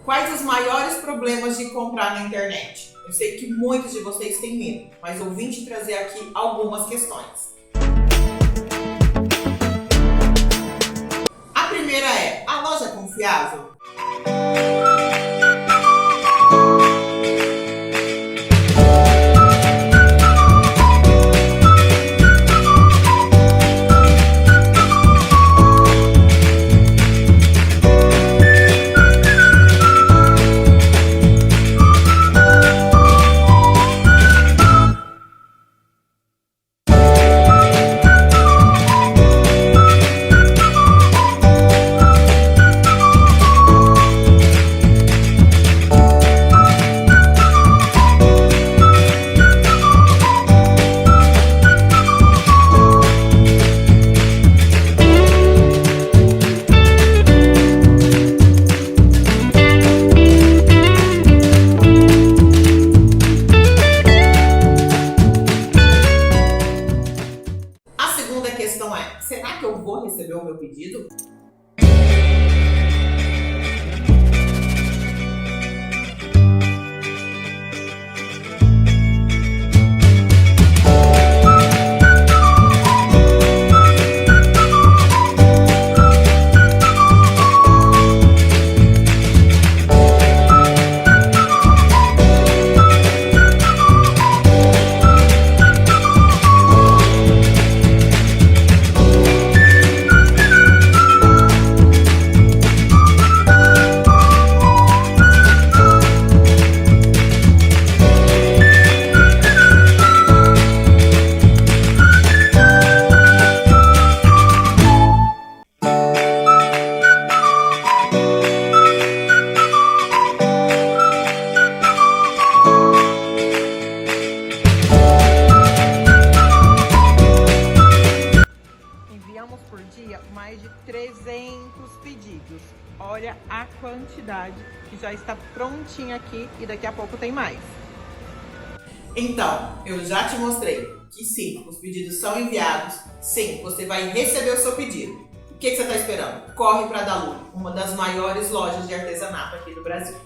Quais os maiores problemas de comprar na internet? Eu sei que muitos de vocês têm medo, mas eu vim te trazer aqui algumas questões. A primeira é: a loja é confiável? Será que eu vou receber o meu pedido? Por dia, mais de 300 pedidos. Olha a quantidade que já está prontinha aqui e daqui a pouco tem mais. Então, eu já te mostrei que sim, os pedidos são enviados, sim, você vai receber o seu pedido. O que você está esperando? Corre para a Daluli, uma das maiores lojas de artesanato aqui do Brasil.